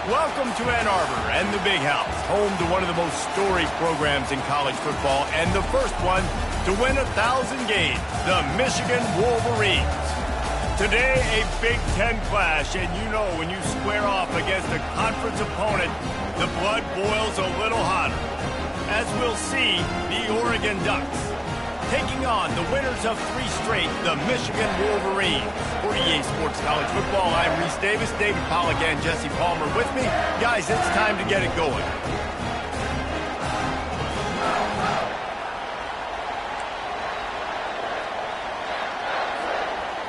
Welcome to Ann Arbor and the Big House, home to one of the most storied programs in college football and the first one to win 1,000 games, the Michigan Wolverines. Today, a Big Ten clash, and you know when you square off against a conference opponent, the blood boils a little hotter. As we'll see, the Oregon Ducks taking on the winners of 3 straight, the Michigan Wolverines. For EA Sports College Football, I'm Reese Davis, David Pollack, and Jesse Palmer with me. Guys, it's time to get it going.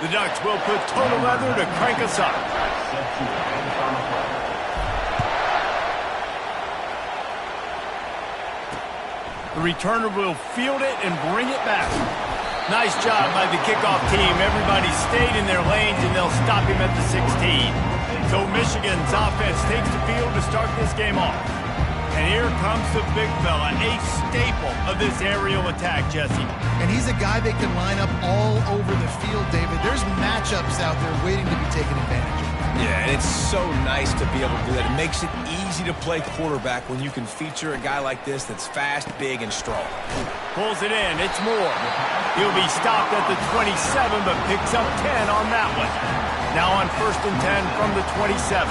The Ducks will put total leather to crank us up. The returner will field it and bring it back. Nice job by the kickoff team. Everybody stayed in their lanes, and they'll stop him at the 16. So Michigan's offense takes the field to start this game off. And here comes the big fella, a staple of this aerial attack, Jesse. And he's a guy that can line up all over the field, David. There's matchups out there waiting to be taken advantage of. Yeah, and it's so nice to be able to do that. It makes it easy to play quarterback when you can feature a guy like this that's fast, big, and strong. Pulls it in. It's Moore. He'll be stopped at the 27, but picks up 10 on that one. Now on 1st and 10 from the 27.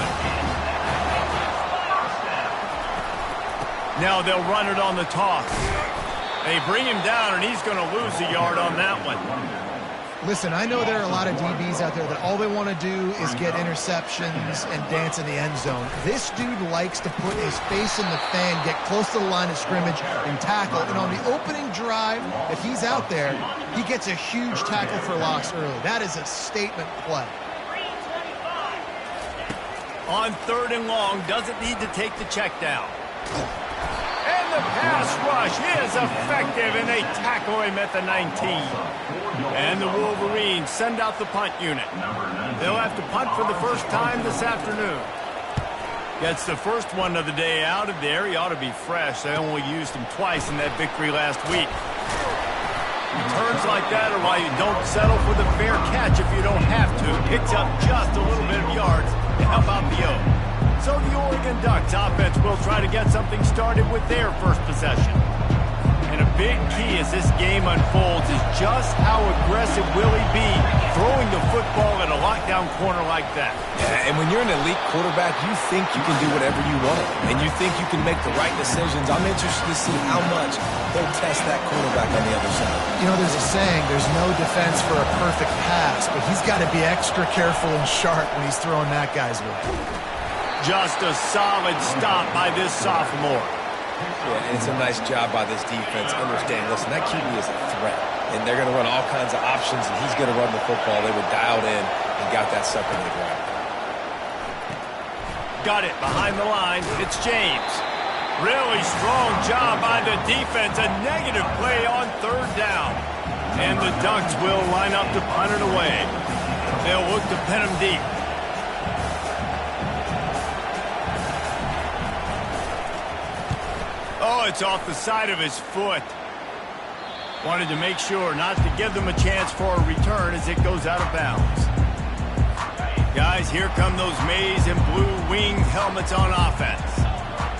Now they'll run it on the toss. They bring him down, and he's going to lose a yard on that one. Listen, I know there are a lot of DBs out there that all they want to do is get interceptions and dance in the end zone. This dude likes to put his face in the fan, get close to the line of scrimmage, and tackle. And on the opening drive, if he's out there, he gets a huge tackle for loss early. That is a statement play. On 3rd and long, doesn't need to take the check down. And the pass rush is effective, and they tackle him at the 19. And the Wolverines send out the punt unit. They'll have to punt for the first time this afternoon. Gets the first one of the day out of there. He ought to be fresh. They only used him twice in that victory last week. Returns like that are why you don't settle for the fair catch if you don't have to. Picks up just a little bit of yards to help out the O. So the Oregon Ducks offense will try to get something started with their first possession. And a big key as this game unfolds is just how aggressive will he be throwing the football at a lockdown corner like that. Yeah, and when you're an elite quarterback, you think you can do whatever you want, and you think you can make the right decisions. I'm interested to see how much they'll test that quarterback on the other side. You know, there's a saying, there's no defense for a perfect pass, but he's got to be extra careful and sharp when he's throwing that guy's way. Just a solid stop by this sophomore. Yeah, and it's a nice job by this defense. Understand, listen, that QB is a threat, and they're going to run all kinds of options, and he's going to run the football. They were dialed in and got that sucker to the ground. Got it behind the line. It's James. Really strong job by the defense. A negative play on 3rd down. And the Ducks will line up to punt it away. They'll look to pin him deep. Oh, it's off the side of his foot. Wanted to make sure not to give them a chance for a return as it goes out of bounds. Guys, here come those maize and blue winged helmets on offense.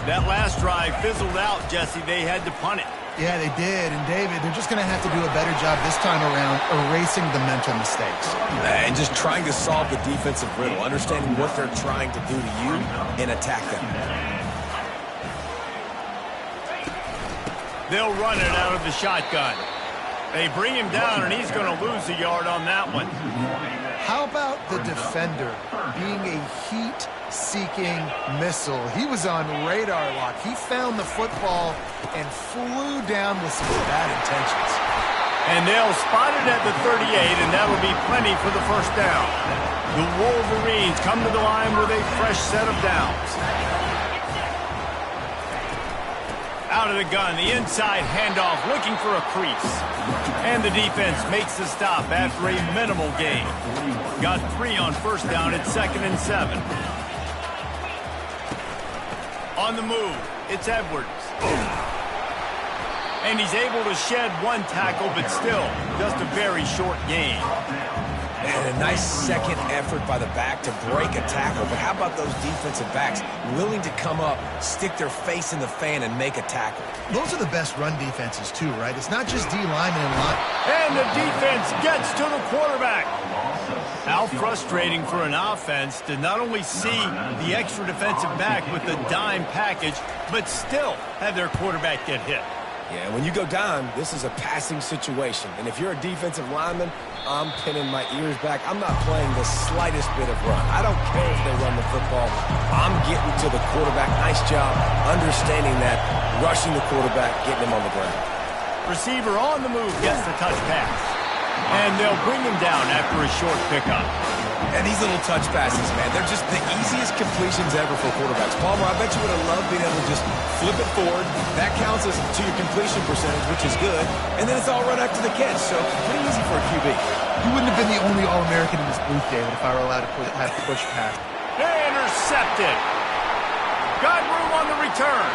That last drive fizzled out, Jesse. They had to punt it. Yeah, they did. And, David, they're just going to have to do a better job this time around erasing the mental mistakes. And just trying to solve the defensive riddle, understanding what they're trying to do to you and attack them. They'll run it out of the shotgun. They bring him down, and he's going to lose a yard on that one. How about the defender being a heat-seeking missile? He was on radar lock. He found the football and flew down with some bad intentions. And they'll spot it at the 38, and that'll be plenty for the first down. The Wolverines come to the line with a fresh set of downs. Out of the gun, the inside handoff, looking for a crease. And the defense makes the stop after a minimal gain. Got 3 on 1st down at 2nd and 7. On the move, it's Edwards. And he's able to shed 1 tackle, but still just a very short gain. And a nice second effort by the back to break a tackle. But how about those defensive backs willing to come up, stick their face in the fan, and make a tackle? Those are the best run defenses, too, right? It's not just D linemen and line. And the defense gets to the quarterback. How frustrating for an offense to not only see the extra defensive back with the dime package, but still have their quarterback get hit. Yeah, when you go dime, this is a passing situation. And if you're a defensive lineman, I'm pinning my ears back. I'm not playing the slightest bit of run. I don't care if they run the football. I'm getting to the quarterback. Nice job understanding that, rushing the quarterback, getting him on the ground. Receiver on the move gets the touch pass. And they'll bring him down after a short pickup. And these little touch passes, man, they're just the easiest completions ever for quarterbacks. Palmer, I bet you would have loved being able to just flip it forward. That counts as to your completion percentage, which is good. And then it's all right after the catch, so pretty easy for a QB. You wouldn't have been the only All-American in this booth, David, if I were allowed to have push pass. Intercepted. Got room on the return.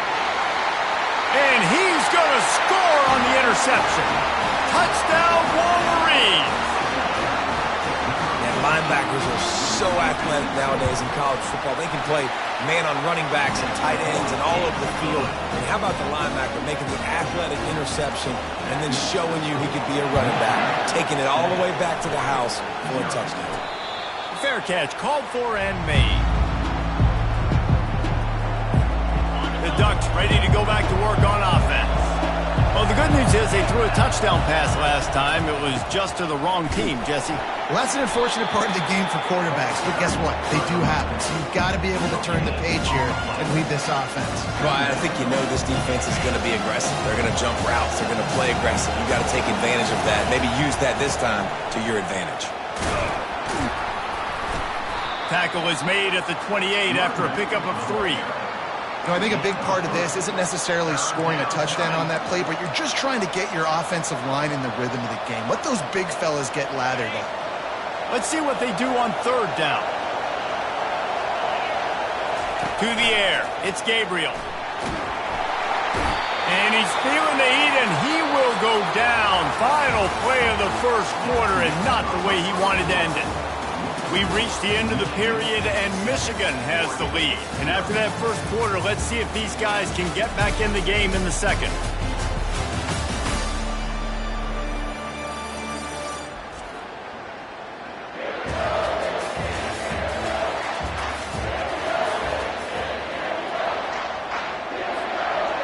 And he's going to score on the interception. Touchdown, Wolverines. And linebackers are so athletic nowadays in college football. They can play man on running backs and tight ends and all over the field. And how about the linebacker making the athletic interception and then showing you he could be a running back, taking it all the way back to the house for a touchdown. Fair catch, called for and made. The Ducks ready to go back to work on offense. Well, the good news is they threw a touchdown pass last time. It was just to the wrong team, Jesse. Well, that's an unfortunate part of the game for quarterbacks, but guess what? They do happen. So you've got to be able to turn the page here and lead this offense. Right, I think you know this defense is going to be aggressive. They're going to jump routes. They're going to play aggressive. You've got to take advantage of that. Maybe use that this time to your advantage. Tackle is made at the 28 after a pickup of 3. I think a big part of this isn't necessarily scoring a touchdown on that play, but you're just trying to get your offensive line in the rhythm of the game. Let those big fellas get lathered up. Let's see what they do on 3rd down. To the air. It's Gabriel. And he's feeling the heat, and he will go down. Final play of the first quarter, and not the way he wanted to end it. We've reached the end of the period, and Michigan has the lead. And after that first quarter, let's see if these guys can get back in the game in the second.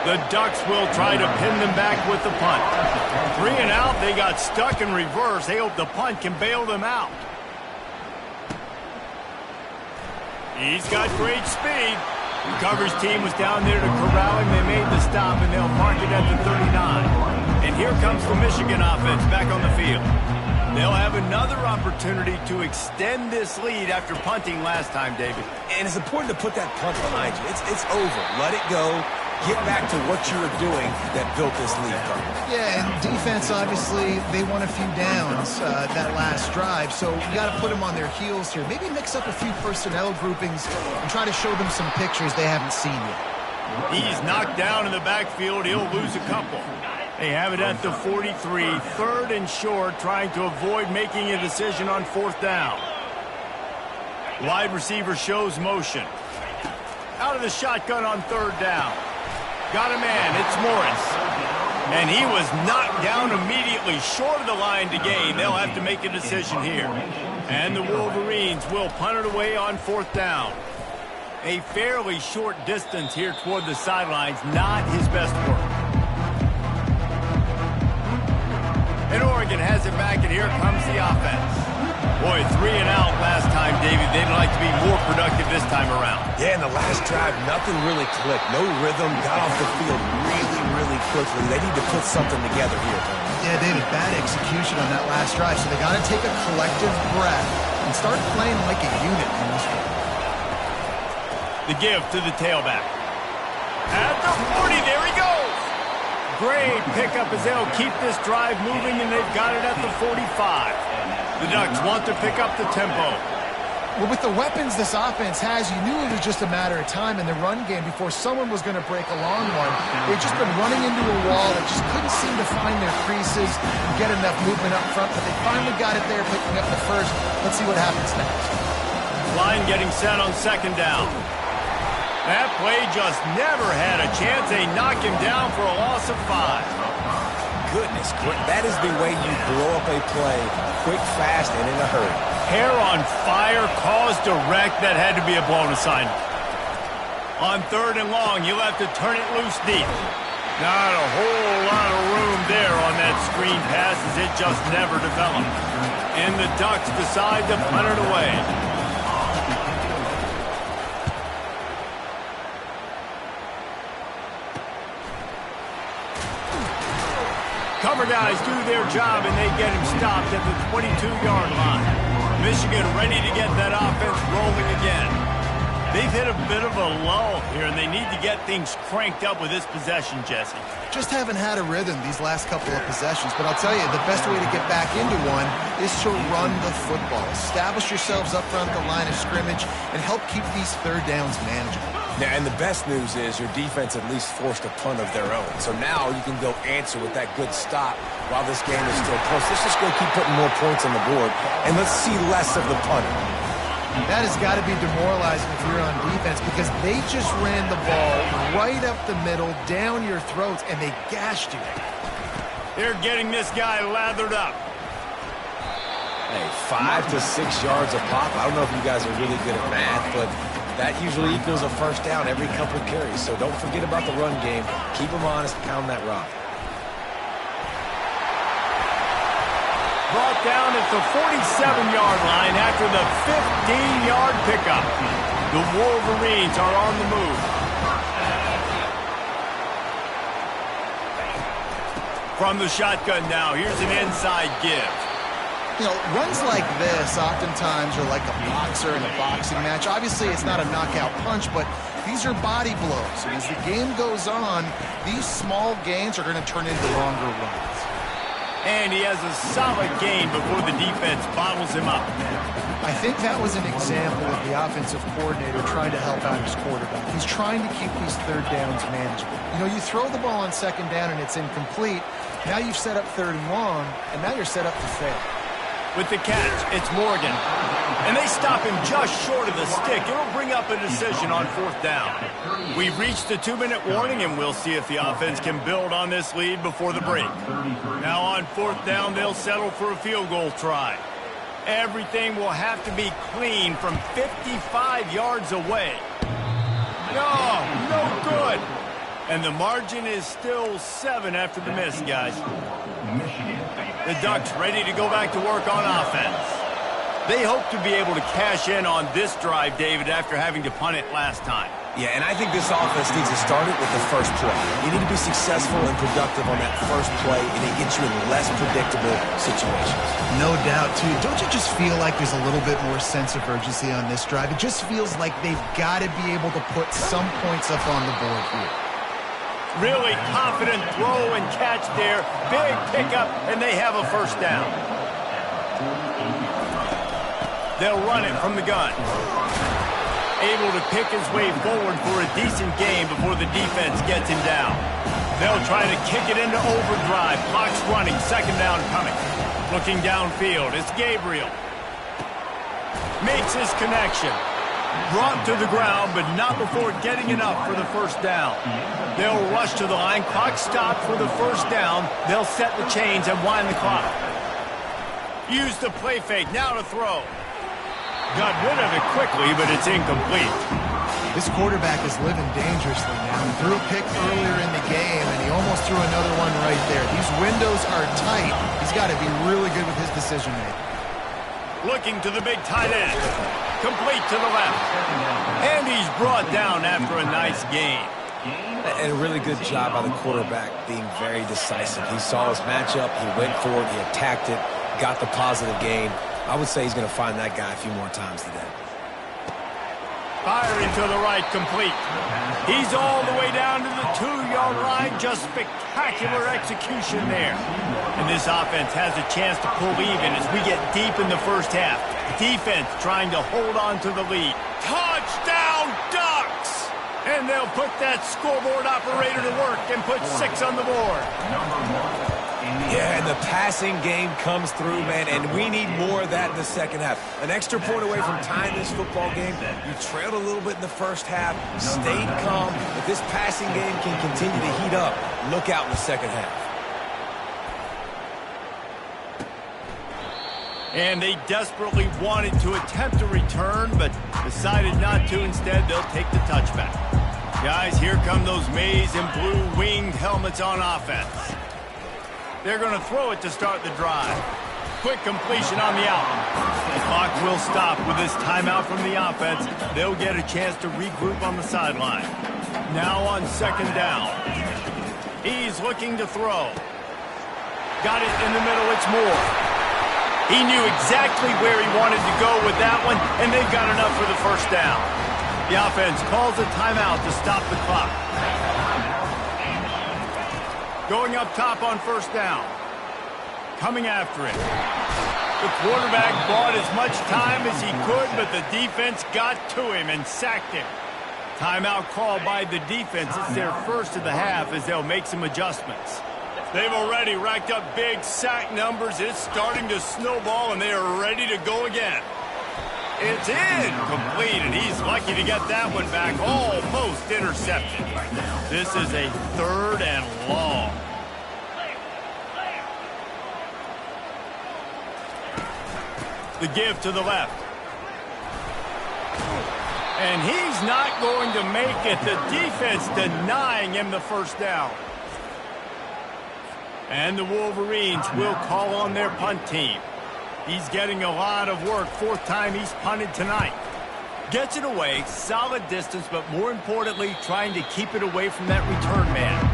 The Ducks will try to pin them back with the punt. 3 and out, they got stuck in reverse. They hope the punt can bail them out. He's got great speed. The coverage team was down there to corral him. They made the stop, and they'll mark it at the 39. And here comes the Michigan offense back on the field. They'll have another opportunity to extend this lead after punting last time, David. And it's important to put that punt behind you. It's over. Let it go. Get back to what you were doing that built this lead. Yeah, and defense, obviously, they won a few downs that last drive, so you got to put them on their heels here. Maybe mix up a few personnel groupings and try to show them some pictures they haven't seen yet. He's knocked down in the backfield. He'll lose a couple. They have it at the 43, 3rd and short, trying to avoid making a decision on 4th down. Wide receiver shows motion. Out of the shotgun on 3rd down. Got a man, it's Morris. And he was knocked down immediately short of the line to gain. They'll have to make a decision here. And the Wolverines will punt it away on 4th down. A fairly short distance here toward the sidelines, not his best work. And Oregon has it back, and here comes the offense. Boy, 3 and out last time, David. They'd like to be more productive this time around. Yeah, in the last drive, nothing really clicked. No rhythm, got off the field really quickly. They need to put something together here. Yeah, David, bad execution on that last drive, so they got to take a collective breath and start playing like a unit in this one. The give to the tailback. At the 40, there he goes. Great pickup as they'll keep this drive moving, and they've got it at the 45. The Ducks want to pick up the tempo. Well, with the weapons this offense has, you knew it was just a matter of time in the run game before someone was going to break a long one. They've just been running into a wall that just couldn't seem to find their creases and get enough movement up front, but they finally got it there, picking up the first. Let's see what happens next. Line getting set on second down. That play just never had a chance. They knock him down for a loss of 5. Goodness, that is the way you blow up a play quick, fast, and in a hurry. Hair on fire, cause direct. That had to be a blown assignment. On third and long, you'll have to turn it loose deep. Not a whole lot of room there on that screen pass as it just never developed. And the Ducks decide to punt it away. Cover guys do their job, and they get him stopped at the 22-yard line. Michigan ready to get that offense rolling again. They've hit a bit of a lull here, and they need to get things cranked up with this possession, Jesse. Just haven't had a rhythm these last couple of possessions, but I'll tell you, the best way to get back into one is to run the football. Establish yourselves up front the line of scrimmage and help keep these third downs manageable. Now, and the best news is your defense at least forced a punt of their own. So now you can go answer with that good stop while this game is still close. Let's just go keep putting more points on the board, and let's see less of the punting. That has got to be demoralizing if you're on defense because they just ran the ball right up the middle, down your throats, and they gashed you. They're getting this guy lathered up. Hey, 5 to 6 yards a pop. I don't know if you guys are really good at math, but that usually equals a first down every couple of carries. So don't forget about the run game. Keep them honest, pound that rock. Brought down at the 47-yard line after the 15-yard pickup. The Wolverines are on the move. From the shotgun now, here's an inside give. You know, runs like this oftentimes are like a boxer in a boxing match. Obviously, it's not a knockout punch, but these are body blows. And as the game goes on, these small gains are going to turn into longer runs. And he has a solid gain before the defense bottles him up. I think that was an example of the offensive coordinator trying to help out his quarterback. He's trying to keep these third downs manageable. You know, you throw the ball on second down and it's incomplete. Now you've set up third and long, and now you're set up to fail. With the catch, it's Morgan. And they stop him just short of the stick. It'll bring up a decision on fourth down. We've reached the 2-minute warning, and we'll see if the offense can build on this lead before the break. Now on fourth down, they'll settle for a field goal try. Everything will have to be clean from 55 yards away. No good. And the margin is still 7 after the miss, guys. The Ducks ready to go back to work on offense. They hope to be able to cash in on this drive, David, after having to punt it last time. Yeah, and I think this offense needs to start it with the first play. You need to be successful and productive on that first play, and it gets you in less predictable situations. No doubt, too. Don't you just feel like there's a little bit more sense of urgency on this drive? It just feels like they've got to be able to put some points up on the board here. Really confident throw and catch there. Big pickup, and they have a first down. They'll run it from the gun. Able to pick his way forward for a decent gain before the defense gets him down. They'll try to kick it into overdrive. Clock's running. Second down coming. Looking downfield. It's Gabriel. Makes his connection. Brought to the ground, but not before getting enough for the first down. They'll rush to the line. Clock stopped for the first down. They'll set the chains and wind the clock. Use the play fake. Now to throw. Got rid of it quickly, but it's incomplete. This quarterback is living dangerously now. He threw a pick earlier in the game, and he almost threw another one right there. These windows are tight. He's got to be really good with his decision-making. Looking to the big tight end. Complete to the left. And he's brought down after a nice gain. And a really good job by the quarterback being very decisive. He saw his matchup. He went for it. He attacked it. Got the positive gain. I would say he's going to find that guy a few more times today. Firing to the right, complete. He's all the way down to the 2-yard line. Just spectacular execution there. And this offense has a chance to pull even as we get deep in the first half. Defense trying to hold on to the lead. Touchdown, Ducks! And they'll put that scoreboard operator to work and put 6 on the board. Yeah, and the passing game comes through, man, and we need more of that in the second half. An extra point away from tying this football game. You trailed a little bit in the first half, stayed calm. If this passing game can continue to heat up, look out in the second half. And they desperately wanted to attempt a return, but decided not to. Instead, they'll take the touchback. Guys, here come those maize and blue winged helmets on offense. They're going to throw it to start the drive. Quick completion on the out. The clock will stop with this timeout from the offense. They'll get a chance to regroup on the sideline. Now on second down. He's looking to throw. Got it in the middle. It's Moore. He knew exactly where he wanted to go with that one, and they got enough for the first down. The offense calls a timeout to stop the clock. Going up top on first down. Coming after it. The quarterback bought as much time as he could, but the defense got to him and sacked him. Timeout called by the defense. It's their first of the half as they'll make some adjustments. They've already racked up big sack numbers. It's starting to snowball, and they are ready to go again. It's incomplete, and he's lucky to get that one back. Almost intercepted. This is a 3rd and long. The give to the left. And he's not going to make it. The defense denying him the first down. And the Wolverines will call on their punt team. He's getting a lot of work. 4th time he's punted tonight. Gets it away, solid distance, but more importantly, trying to keep it away from that return man.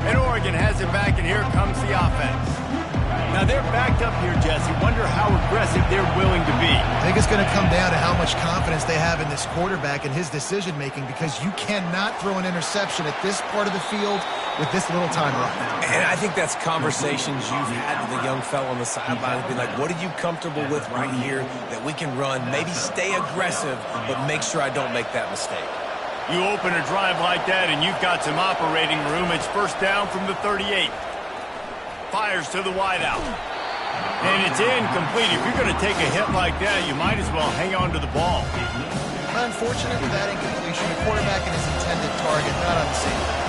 And Oregon has it back, and here comes the offense. Now they're backed up here, Jesse. Wonder how aggressive they're willing to be. I think it's going to come down to how much confidence they have in this quarterback and his decision-making, because you cannot throw an interception at this part of the field with this little time left. And I think that's conversations you've had with a young fellow on the sideline. Be like, what are you comfortable with right here that we can run? Maybe stay aggressive, but make sure I don't make that mistake. You open a drive like that, and you've got some operating room. It's first down from the 38. Fires to the wideout. And it's incomplete. If you're going to take a hit like that, you might as well hang on to the ball. Unfortunate with that incompletion. The quarterback and his intended target not on the same page.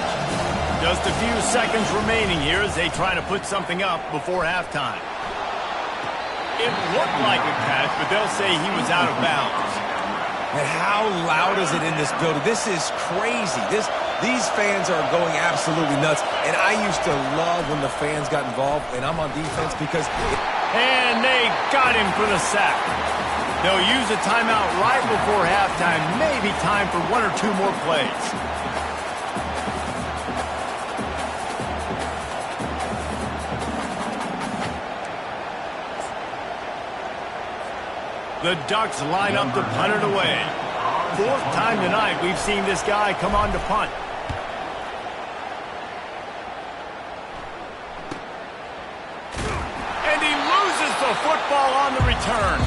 Just a few seconds remaining here as they try to put something up before halftime. It looked like a catch, but they'll say he was out of bounds. And how loud is it in this building? This is crazy. These fans are going absolutely nuts. And I used to love when the fans got involved, and I'm on defense because... And they got him for the sack. They'll use a timeout right before halftime. Maybe time for 1 or 2 more plays. The Ducks line up to punt it away. 4th time tonight we've seen this guy come on to punt. And he loses the football on the return.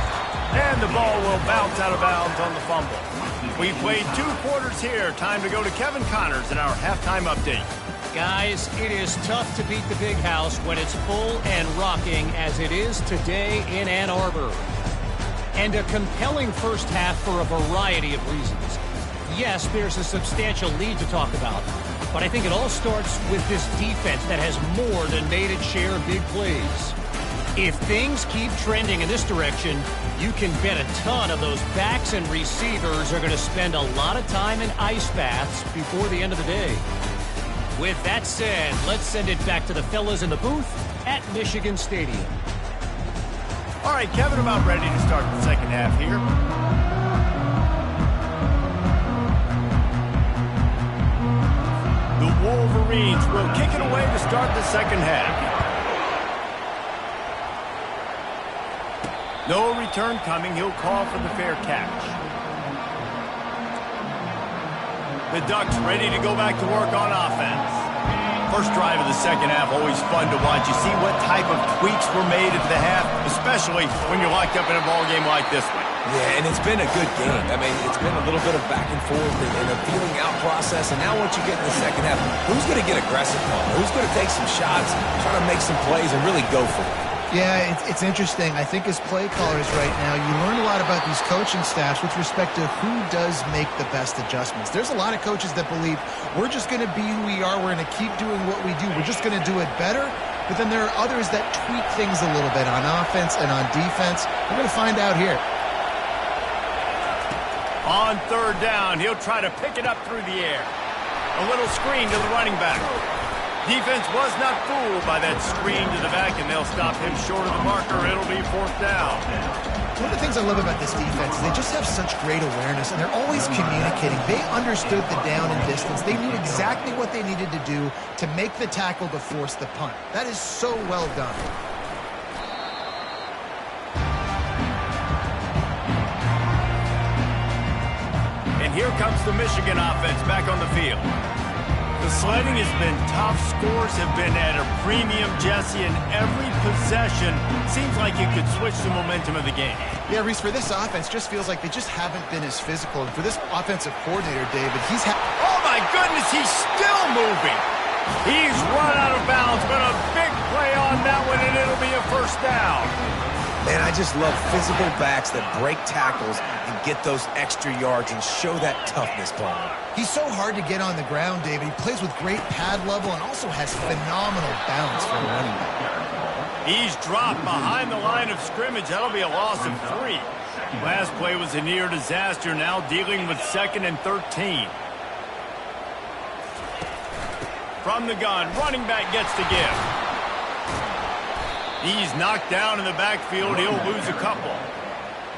And the ball will bounce out of bounds on the fumble. We've played 2 quarters here. Time to go to Kevin Connors in our halftime update. Guys, it is tough to beat the big house when it's full and rocking as it is today in Ann Arbor. And a compelling first half for a variety of reasons. Yes, there's a substantial lead to talk about, but I think it all starts with this defense that has more than made its share of big plays. If things keep trending in this direction, you can bet a ton of those backs and receivers are going to spend a lot of time in ice baths before the end of the day. With that said, let's send it back to the fellas in the booth at Michigan Stadium. All right, Kevin, about ready to start the second half here. The Wolverines will kick it away to start the second half. No return coming. He'll call for the fair catch. The Ducks ready to go back to work on offense. First drive of the second half, always fun to watch. You see what type of tweaks were made at the half, especially when you're locked up in a ball game like this one. Yeah, and it's been a good game. I mean, it's been a little bit of back and forth and a feeling out process. And now once you get in the second half, who's going to get aggressive, Paul? Who's going to take some shots, try to make some plays, and really go for it? Yeah, it's interesting. I think as play callers right now, you learn a lot about these coaching staffs with respect to who does make the best adjustments. There's a lot of coaches that believe we're just going to be who we are. We're going to keep doing what we do. We're just going to do it better. But then there are others that tweak things a little bit on offense and on defense. We're going to find out here. On third down, he'll try to pick it up through the air. A little screen to the running back. Defense was not fooled by that screen to the back, and they'll stop him short of the marker. It'll be fourth down. One of the things I love about this defense is they just have such great awareness, and they're always communicating. They understood the down and distance. They knew exactly what they needed to do to make the tackle to force the punt. That is so well done. And here comes the Michigan offense back on the field. The sledding has been tough. Scores have been at a premium, Jesse, and every possession seems like it could switch the momentum of the game. Yeah, Reese, for this offense, just feels like they just haven't been as physical. And for this offensive coordinator, David, oh my goodness, he's still moving. He's run out of bounds, but a big play on that one, and it'll be a first down. Man, I just love physical backs that break tackles and get those extra yards and show that toughness, Paul. He's so hard to get on the ground, David. He plays with great pad level and also has phenomenal balance for a running back. He's dropped behind the line of scrimmage. That'll be a loss of 3. Last play was a near disaster. Now dealing with 2nd and 13. From the gun, running back gets the give. He's knocked down in the backfield. He'll lose a couple.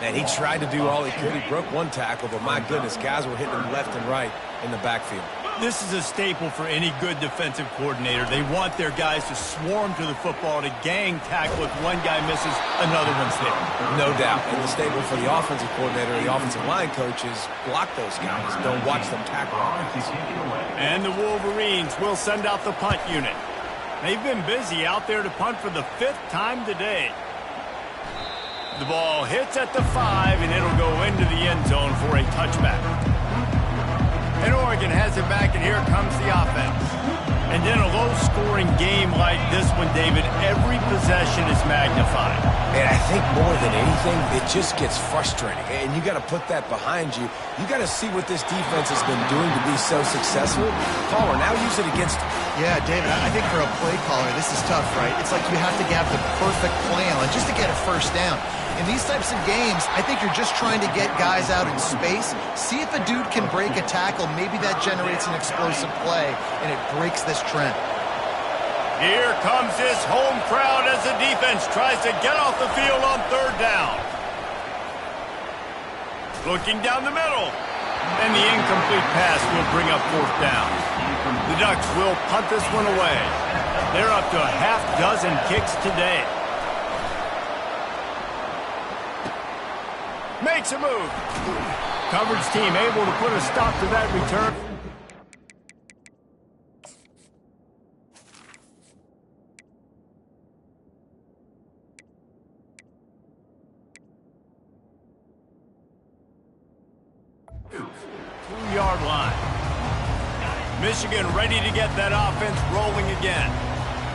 Man, he tried to do all he could. He broke one tackle, but my goodness, guys were hitting him left and right in the backfield. This is a staple for any good defensive coordinator. They want their guys to swarm to the football, to gang tackle. If one guy misses, another one's there. No doubt. And the staple for the offensive coordinator, the offensive line coaches, block those guys. Don't watch them tackle. And the Wolverines will send out the punt unit. They've been busy out there to punt for the 5th time today. The ball hits at the 5, and it'll go into the end zone for a touchback. And Oregon has it back, and here comes the offense. And in a low-scoring game like this one, David, every possession is magnified. And I think more than anything, it just gets frustrating. And you got to put that behind you. You got to see what this defense has been doing to be so successful. Caller, now use it against them. Yeah, David, I think for a play caller, this is tough, right? It's like you have to have the perfect plan just to get a first down. In these types of games, I think you're just trying to get guys out in space, see if a dude can break a tackle. Maybe that generates an explosive play, and it breaks this trend. Here comes this home crowd as the defense tries to get off the field on third down. Looking down the middle. And the incomplete pass will bring up fourth down. The Ducks will punt this one away. They're up to a half-dozen kicks today. Makes a move. Coverage team able to put a stop to that return. Two-yard line. Michigan ready to get that offense rolling again.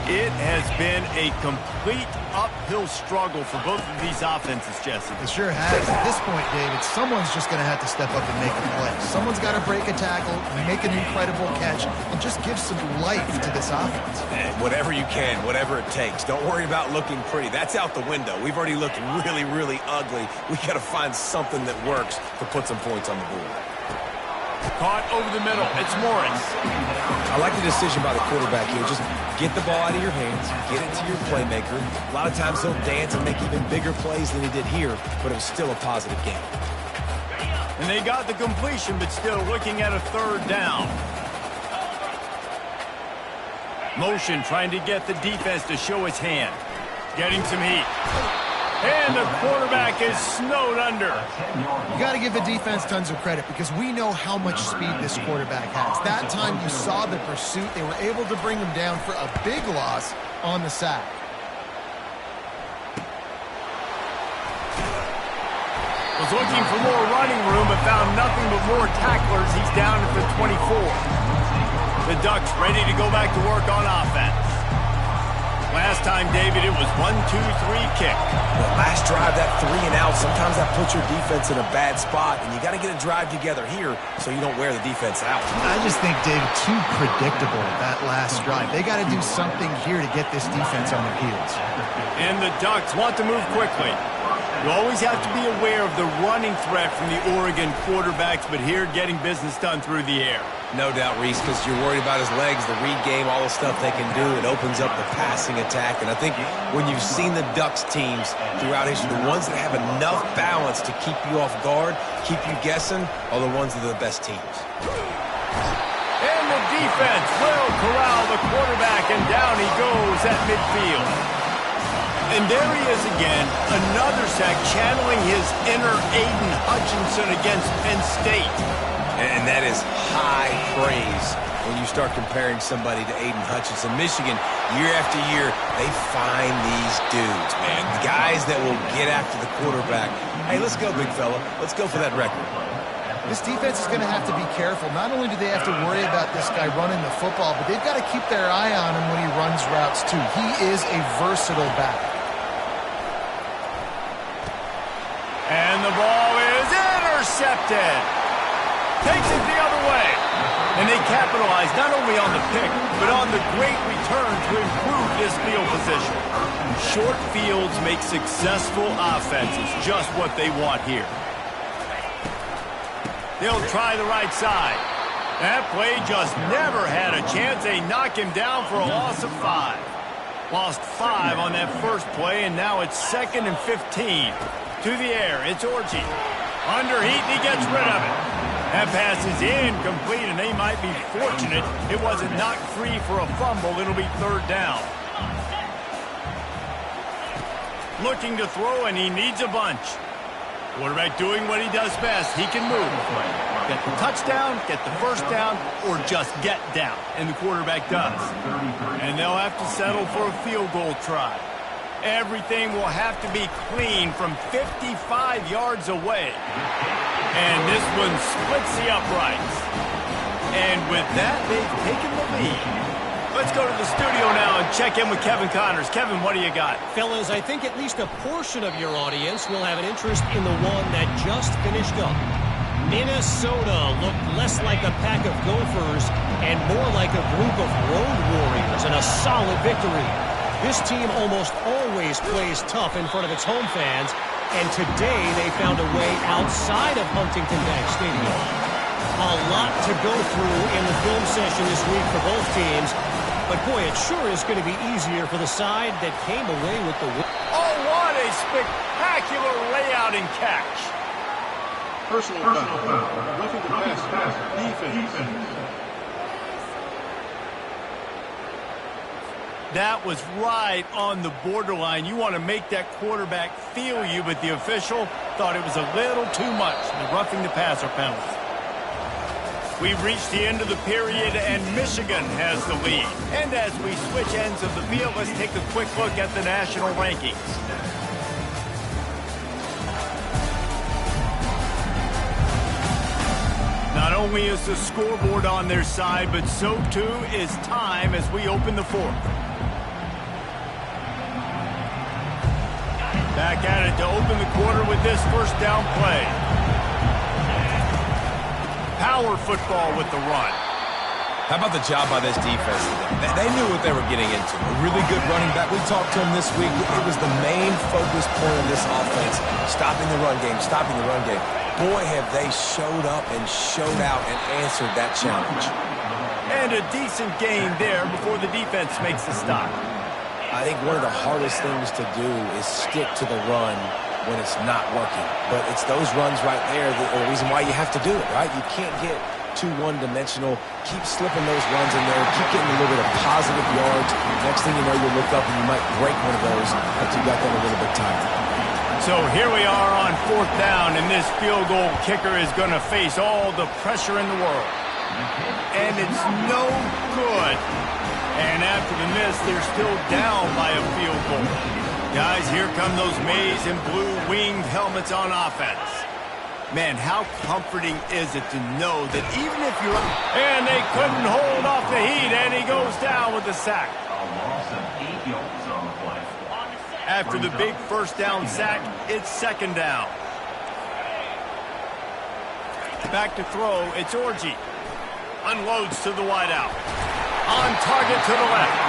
It has been a complete uphill struggle for both of these offenses, Jesse. It sure has. At this point, David, someone's just going to have to step up and make a play. Someone's got to break a tackle, make an incredible catch, and just give some life to this offense. And whatever you can, whatever it takes. Don't worry about looking pretty. That's out the window. We've already looked really, really ugly. We got to find something that works to put some points on the board. Caught over the middle. It's Morris. I like the decision by the quarterback here. Just get the ball out of your hands, get it to your playmaker. A lot of times he'll dance and make even bigger plays than he did here, but it was still a positive game. And they got the completion, but still looking at a third down. Motion trying to get the defense to show its hand. Getting some heat. And the quarterback is snowed under. You got to give the defense tons of credit because we know how much speed this quarterback has. That time you saw the pursuit. They were able to bring him down for a big loss on the sack. Was looking for more running room but found nothing but more tacklers. He's down at the 24. The Ducks ready to go back to work on offense. Last time, David, it was 1-2-3 kick. Well, last drive, that 3 and out, sometimes that puts your defense in a bad spot, and you got to get a drive together here so you don't wear the defense out. I just think, David, too predictable that last drive. They got to do something here to get this defense on their heels. And the Ducks want to move quickly. You always have to be aware of the running threat from the Oregon quarterbacks, but here getting business done through the air. No doubt, Reese, because you're worried about his legs, the read game, all the stuff they can do. It opens up the passing attack. And I think when you've seen the Ducks teams throughout history, the ones that have enough balance to keep you off guard, keep you guessing, are the ones that are the best teams. And the defense will corral the quarterback, and down he goes at midfield. And there he is again, another sack, channeling his inner Aiden Hutchinson against Penn State. And that is high praise when you start comparing somebody to Aiden Hutchinson. Michigan, year after year, they find these dudes, man. The guys that will get after the quarterback. Hey, let's go, big fella. Let's go for that record. This defense is going to have to be careful. Not only do they have to worry about this guy running the football, but they've got to keep their eye on him when he runs routes, too. He is a versatile back. And the ball is intercepted. Takes it the other way. And they capitalize not only on the pick, but on the great return to improve this field position. Short fields make successful offenses, just what they want here. They'll try the right side. That play just never had a chance. They knock him down for a loss of 5. Lost 5 on that first play, and now it's 2nd and 15. To the air, it's Orchie. Under heat, and he gets rid of it. That pass is incomplete, and they might be fortunate it wasn't knocked free for a fumble. It'll be 3rd down. Looking to throw, and he needs a bunch. Quarterback doing what he does best. He can move. Get the touchdown, get the first down, or just get down. And the quarterback does. And they'll have to settle for a field goal try. Everything will have to be clean from 55 yards away. And this one splits the uprights. And with that, they've taken the lead. Let's go to the studio now and check in with Kevin Connors. Kevin, what do you got? Fellas, I think at least a portion of your audience will have an interest in the one that just finished up. Minnesota looked less like a pack of Gophers and more like a group of road warriors in a solid victory. This team almost always plays tough in front of its home fans, and today they found a way outside of Huntington Bank Stadium. A lot to go through in the film session this week for both teams, but boy, it sure is going to be easier for the side that came away with the win. Oh, what a spectacular layout and catch. Personal foul. Roughing the pass. Defense. That was right on the borderline. You want to make that quarterback feel you, but the official thought it was a little too much. The roughing the passer penalty. We've reached the end of the period, and Michigan has the lead. And as we switch ends of the field, let's take a quick look at the national rankings. Not only is the scoreboard on their side, but so too is time as we open the 4th. Back at it to open the quarter with this first down play. Power football with the run. How about the job by this defense today? They knew what they were getting into. A really good running back. We talked to him this week. It was the main focus point of this offense. Stopping the run game. Boy, have they showed up and showed out and answered that challenge. And a decent gain there before the defense makes the stop. I think one of the hardest things to do is stick to the run when it's not working. But it's those runs right there that are the reason why you have to do it, right? You can't get too one-dimensional. Keep slipping those runs in there. Keep getting a little bit of positive yards. Next thing you know, you'll look up and you might break one of those after you got them a little bit tired. So here we are on 4th down, and this field goal kicker is going to face all the pressure in the world. And it's no good. And after the miss, they're still down by a field goal. Guys, here come those maize and blue winged helmets on offense. Man, how comforting is it to know that even if you're up, and they couldn't hold off the heat, and he goes down with the sack. After the big 1st down sack, it's 2nd down. Back to throw, it's Orgy. Unloads to the wideout. On target to the left.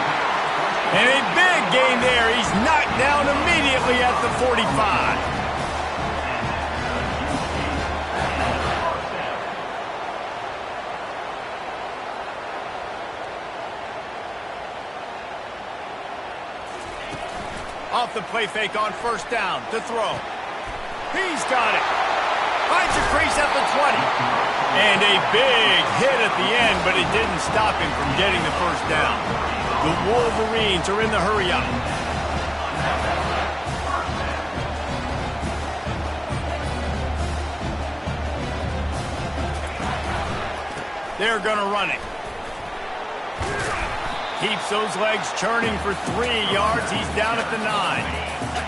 And a big gain there. He's knocked down immediately at the 45. Off the play fake on 1st down to throw. He's got it. Finds a crease at the 20. And a big hit at the end, but it didn't stop him from getting the 1st down. The Wolverines are in the hurry-up. They're going to run it. Keeps those legs churning for 3 yards. He's down at the 9.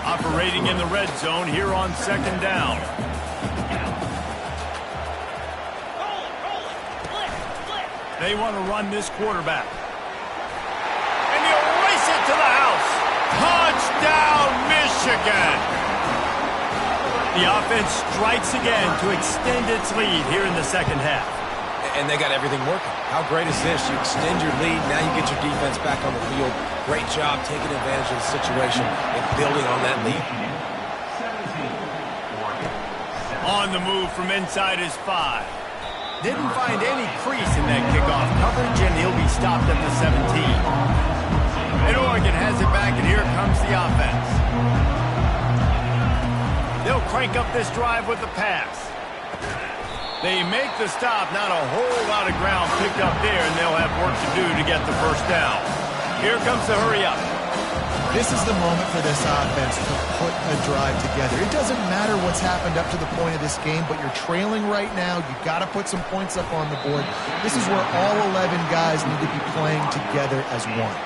Operating in the red zone here on 2nd down. They want to run this quarterback. And he'll race it to the house. Touchdown, Michigan! The offense strikes again to extend its lead here in the 2nd half. And they got everything working. How great is this? You extend your lead, now you get your defense back on the field. Great job taking advantage of the situation and building on that lead. On the move from inside his 5. Didn't find any crease in that kickoff coverage, and he'll be stopped at the 17. And Oregon has it back, and here comes the offense. They'll crank up this drive with the pass. They make the stop, not a whole lot of ground picked up there, and they'll have work to do to get the 1st down. Here comes the hurry-up. This is the moment for this offense to put a drive together. It doesn't matter what's happened up to the point of this game, but you're trailing right now. You've got to put some points up on the board. This is where all 11 guys need to be playing together as one.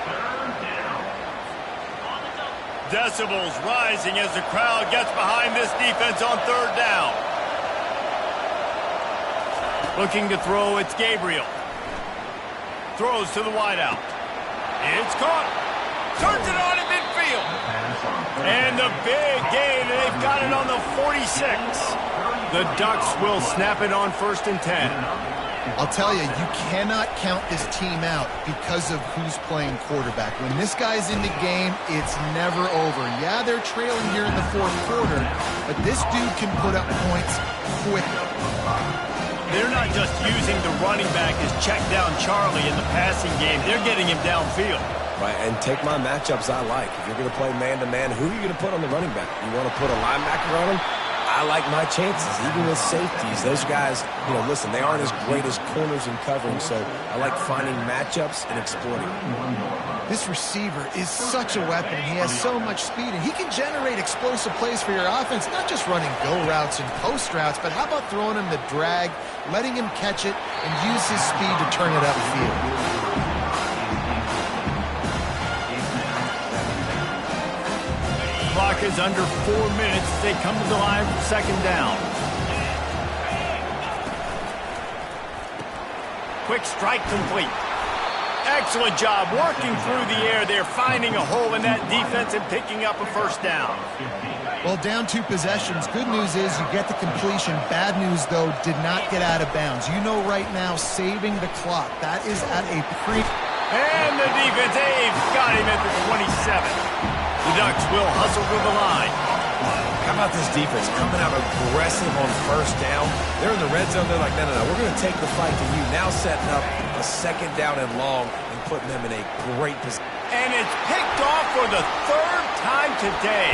Decibels rising as the crowd gets behind this defense on 3rd down. Looking to throw, it's Gabriel. Throws to the wideout. It's caught. Turns it on in midfield. And the big gain, and they've got it on the 46. The Ducks will snap it on 1st and 10. I'll tell you, you cannot count this team out because of who's playing quarterback. When this guy's in the game, it's never over. Yeah, they're trailing here in the 4th quarter, but this dude can put up points quickly. They're not just using the running back as check down Charlie in the passing game. They're getting him downfield. Right, and take my matchups I like. If you're going to play man-to-man, who are you going to put on the running back? You want to put a linebacker on him? I like my chances, even with safeties. Those guys, you know, listen, they aren't as great as corners in covering, so I like finding matchups and exploiting. This receiver is such a weapon. He has so much speed, and he can generate explosive plays for your offense, not just running go routes and post routes, but how about throwing him the drag, letting him catch it, and use his speed to turn it upfield. Clock is under 4 minutes. They come to the line for 2nd down. Quick strike complete. Excellent job working through the air there, finding a hole in that defense and picking up a 1st down. Well, down 2 possessions. Good news is you get the completion. Bad news, though, did not get out of bounds. You know right now, saving the clock. That is at a And the defense, they've got him at the 27. The Ducks will hustle through the line. How about this defense coming out aggressive on 1st down? They're in the red zone. They're like, no, we're going to take the fight to you. Now setting up a 2nd down and long and putting them in a great position. And it's picked off for the 3rd time today.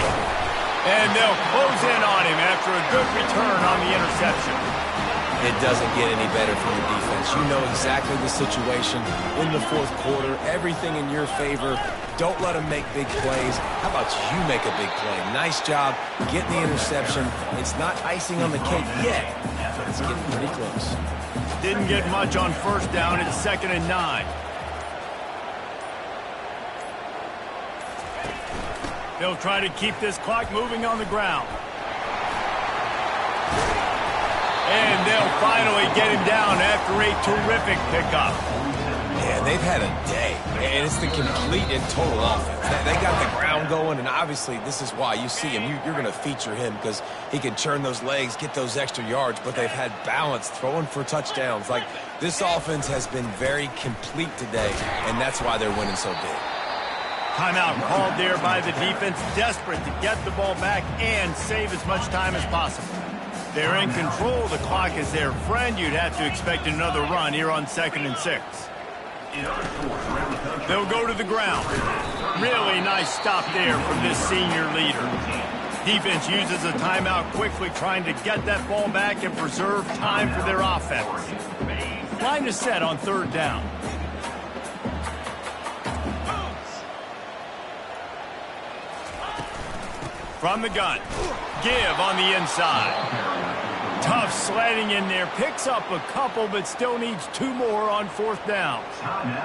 And they'll close in on him after a good return on the interception. It doesn't get any better from your defense. You know exactly the situation in the fourth quarter, everything in your favor. Don't let them make big plays. How about you make a big play? Nice job getting the interception. It's not icing on the cake yet, but it's getting pretty close. Didn't get much on first down. It's 2nd and 9. They'll try to keep this clock moving on the ground. And they'll finally get him down after a terrific pickup. Yeah, they've had a day, and it's the complete and total offense. They got the ground going, and obviously this is why you see him. You're going to feature him because he can churn those legs, get those extra yards, but they've had balance, throwing for touchdowns. Like, this offense has been very complete today, and that's why they're winning so big. Timeout called there by the defense, desperate to get the ball back and save as much time as possible. They're in control. The clock is their friend. You'd have to expect another run here on 2nd and 6. They'll go to the ground. Really nice stop there from this senior leader. Defense uses a timeout quickly, trying to get that ball back and preserve time for their offense. Line is set on 3rd down. From the gun. Give on the inside. Tough sledding in there. Picks up a couple, but still needs 2 more on 4th down.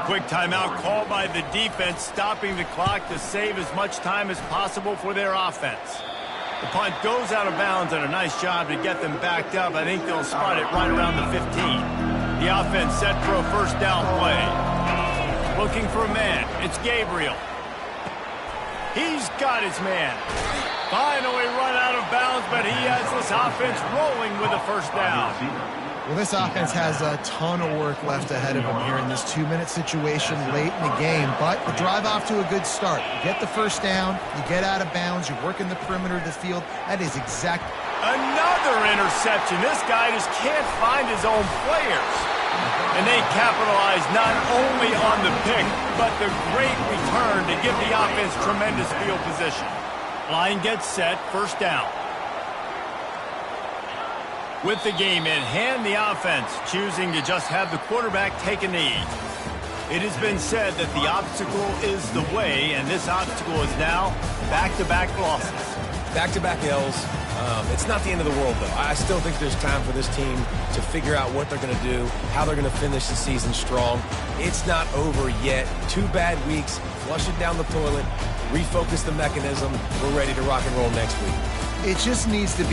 Quick timeout called by the defense, stopping the clock to save as much time as possible for their offense. The punt goes out of bounds, and a nice job to get them backed up. I think they'll spot it right around the 15. The offense set for a 1st down play. Looking for a man. It's Gabriel. He's got his man. Finally run out of bounds, but he has this offense rolling with a 1st down. Well, this offense has a ton of work left ahead of them here in this 2-minute situation late in the game, but the drive off to a good start. You get the 1st down, you get out of bounds, you work in the perimeter of the field. That is exact. Another interception. This guy just can't find his own players. And they capitalize not only on the pick, but the great return to give the offense tremendous field position. Line gets set, 1st down. With the game in hand, the offense choosing to just have the quarterback take a knee. It has been said that the obstacle is the way, and this obstacle is now back-to-back losses. Back-to-back L's. It's not the end of the world, though. I still think there's time for this team to figure out what they're going to do, how they're going to finish the season strong. It's not over yet. 2 bad weeks. Flush it down the toilet. Refocus the mechanism. We're ready to rock and roll next week. It just needs to be